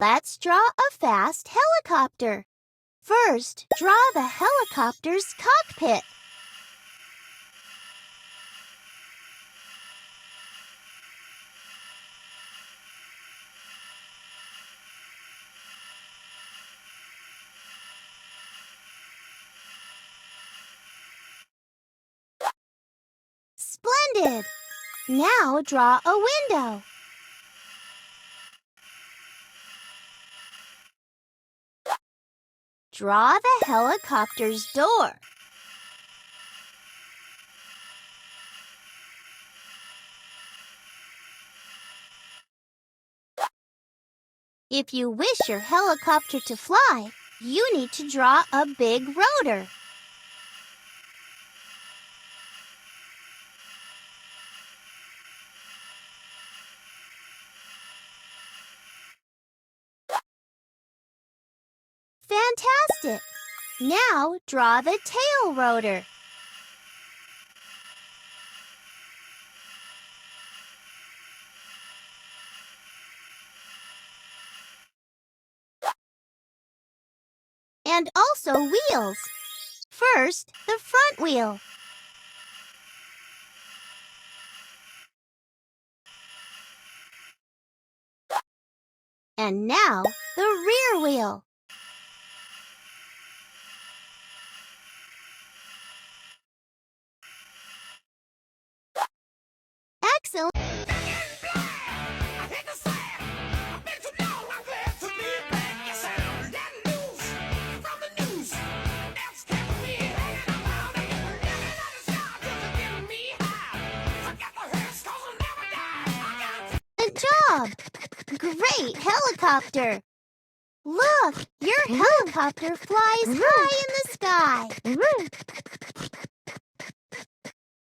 Let's draw a fast helicopter. First, draw the helicopter's cockpit. Splendid! Now draw a window. Draw the helicopter's door. If you wish your helicopter to fly, you need to draw a big rotor. Fantastic! Now draw the tail rotor. And also wheels. First, the front wheel. And now, the rear wheel. Excellent! Good job! Great helicopter! Look, your helicopter flies high in the sky.